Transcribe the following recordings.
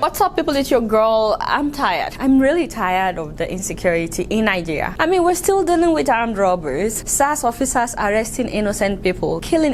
What's up, people? It's your girl. I'm tired. I'm really tired of the insecurity in Nigeria. I mean, we're still dealing with armed robbers, SAS officers arresting innocent people, killing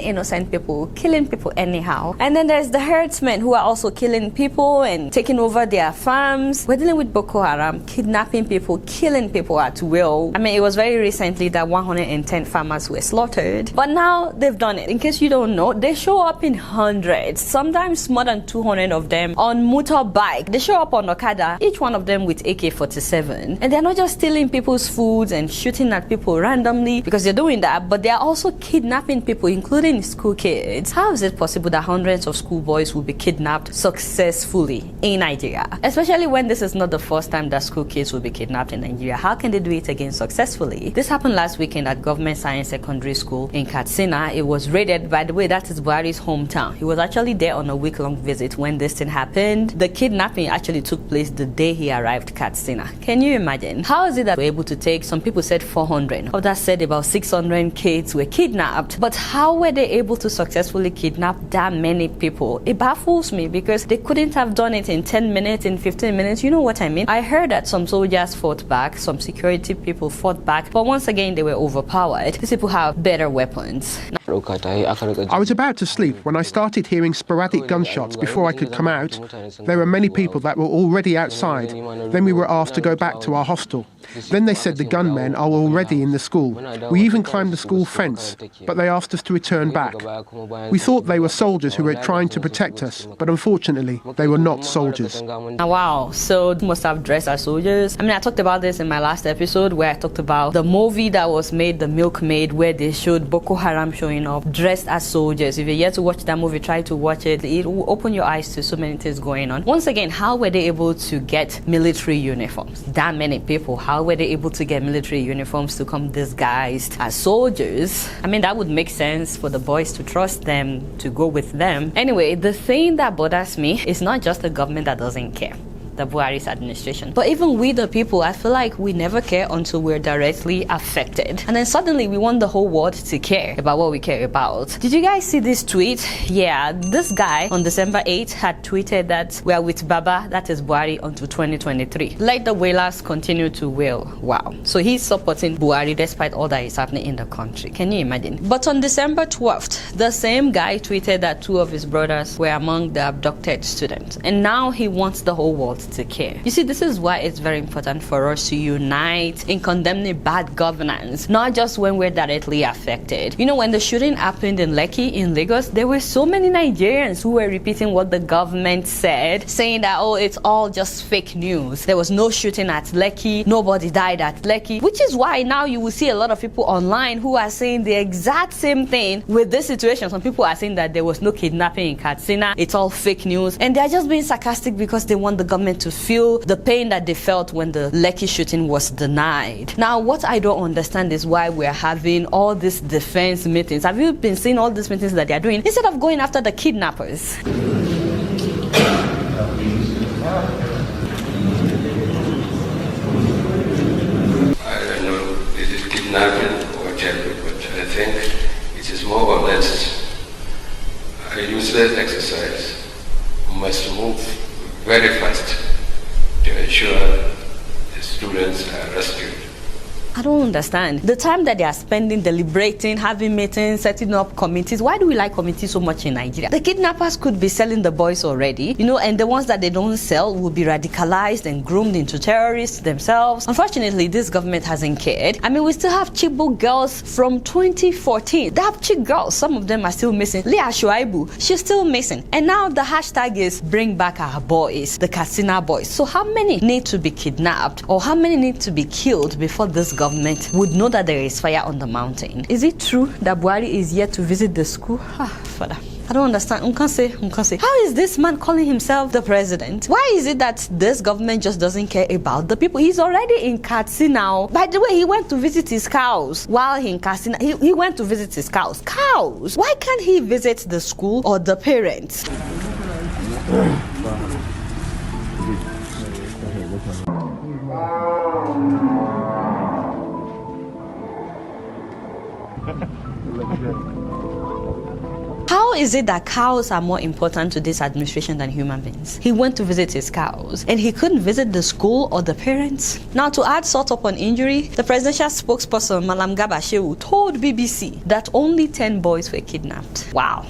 people anyhow. And then there's the herdsmen who are also killing people and taking over their farms. We're dealing with Boko Haram, kidnapping people, killing people at will. I mean, it was very recently that 110 farmers were slaughtered. But now they've done it. In case you don't know, they show up in hundreds, sometimes more than 200 of them on motorbike. They show up on Okada, each one of them with AK-47. And they're not just stealing people's foods and shooting at people randomly because they're doing that, but they're also kidnapping people, including school kids. How is it possible that hundreds of schoolboys will be kidnapped successfully in Nigeria? Especially when this is not the first time that school kids will be kidnapped in Nigeria. How can they do it again successfully? This happened last weekend at Government Science Secondary School in Katsina. It was raided. By the way, that is Buhari's hometown. He was actually there on a week-long visit when this thing happened. The kidnapping actually took place the day he arrived Katsina. Can you imagine? How is it that we're able to take, some people said 400, others said about 600 kids were kidnapped, but how were they able to successfully kidnap that many people? It baffles me because they couldn't have done it in 10 minutes, in 15 minutes, you know what I mean? I heard that some soldiers fought back, some security people fought back, but once again they were overpowered. These people have better weapons. I was about to sleep when I started hearing sporadic gunshots before I could come out. There were many people that were already outside. Then we were asked to go back to our hostel. Then they said the gunmen are already in the school. We even climbed the school fence, but they asked us to return back. We thought they were soldiers who were trying to protect us, but unfortunately, they were not soldiers. Wow, so they must have dressed as soldiers. I mean, I talked about this in my last episode where I talked about the movie that was made, The Milkmaid, where they showed Boko Haram showing up dressed as soldiers. If you're yet to watch that movie, try to watch it. It will open your eyes to so many things going on. Once again, how were they able to get military uniforms? That many people, how were they able to get military uniforms to come disguised as soldiers? I mean, that would make sense for the boys to trust them, to go with them. Anyway, the thing that bothers me is not just the government that doesn't care, the Buhari's administration, but even we the people, I feel like we never care until we're directly affected, and then suddenly we want the whole world to care about what we care about. Did you guys see this tweet? Yeah, this guy on December 8th had tweeted that we are with Baba, that is Buhari, until 2023. Let the wailers continue to wail. Wow. So he's supporting Buhari despite all that is happening in the country. Can you imagine? But on December 12th, the same guy tweeted that 2 of his brothers were among the abducted students, and now he wants the whole world to care. You see, this is why it's very important for us to unite in condemning bad governance, not just when we're directly affected. You know, when the shooting happened in Lekki in Lagos, there were so many Nigerians who were repeating what the government said, saying that, oh, it's all just fake news. There was no shooting at Lekki, nobody died at Lekki, which is why now you will see a lot of people online who are saying the exact same thing with this situation. Some people are saying that there was no kidnapping in Katsina, it's all fake news, and they're just being sarcastic because they want the government to feel the pain that they felt when the Lekki shooting was denied. Now, what I don't understand is why we're having all these defense meetings. Have you been seeing all these meetings that they're doing instead of going after the kidnappers? I don't know, is it kidnapping or jailbreak, but I think it is more or less a useless exercise. We must move very fast to ensure the students are rescued. I don't understand. The time that they are spending deliberating, having meetings, setting up committees. Why do we like committees so much in Nigeria? The kidnappers could be selling the boys already, you know, and the ones that they don't sell will be radicalized and groomed into terrorists themselves. Unfortunately, this government hasn't cared. I mean, we still have Chibok girls from 2014. The Chibok girls, some of them are still missing. Leah Shuaibu, she's still missing. And now the hashtag is bring back our boys, the Katsina boys. So how many need to be kidnapped or how many need to be killed before this government would know that there is fire on the mountain? Is it true that Buhari is yet to visit the school? Father, I don't understand. How is this man calling himself the president? Why is it that this government just doesn't care about the people? He's already in Katsina. By the way, he went to visit his cows. While in Katsina, he went to visit his cows. Cows! Why can't he visit the school or the parents? How is it that cows are more important to this administration than human beings? He went to visit his cows and he couldn't visit the school or the parents. Now, to add salt upon injury, the presidential spokesperson Malam Garba Shehu told BBC that only 10 boys were kidnapped. Wow.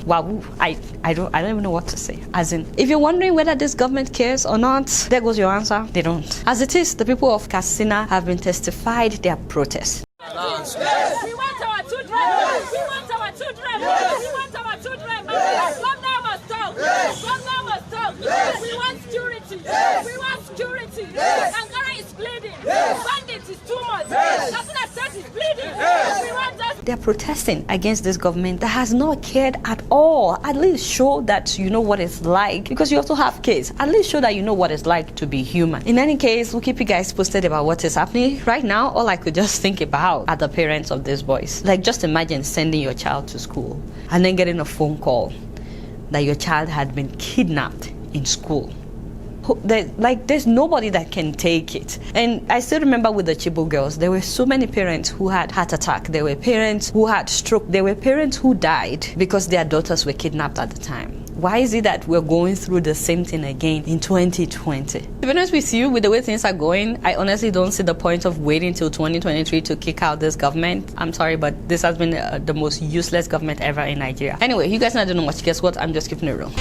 I don't even know what to say. As in, if you're wondering whether this government cares or not, there goes your answer. They don't. As it is, the people of Katsina have been testified their protest. We want our children. We want our children. We want our children. Governor must talk. Governor must talk. We want security. We want security. Ankara is bleeding. Bandits is too much. Katsina State is bleeding. We want us. They're protesting against this government that has not cared at all. At least show that you know what it's like, because you also have kids. At least show that you know what it's like to be human. In any case, we'll keep you guys posted about what is happening. Right now, all I could just think about are the parents of these boys. Like, just imagine sending your child to school and then getting a phone call that your child had been kidnapped in school. There's nobody that can take it. And I still remember with the Chibo girls, there were so many parents who had heart attack. There were parents who had stroke. There were parents who died because their daughters were kidnapped at the time. Why is it that we're going through the same thing again in 2020? To be honest with you, with the way things are going, I honestly don't see the point of waiting till 2023 to kick out this government. I'm sorry, but this has been the most useless government ever in Nigeria. Anyway, you guys not doing much. Guess what? I'm just keeping it real.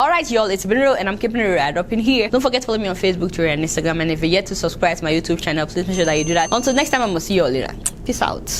Alright y'all, it's been real and I'm keeping it real right up in here. Don't forget to follow me on Facebook, Twitter and Instagram, and if you're yet to subscribe to my YouTube channel, please make sure that you do that. Until next time, I'm gonna see you all later. Peace out.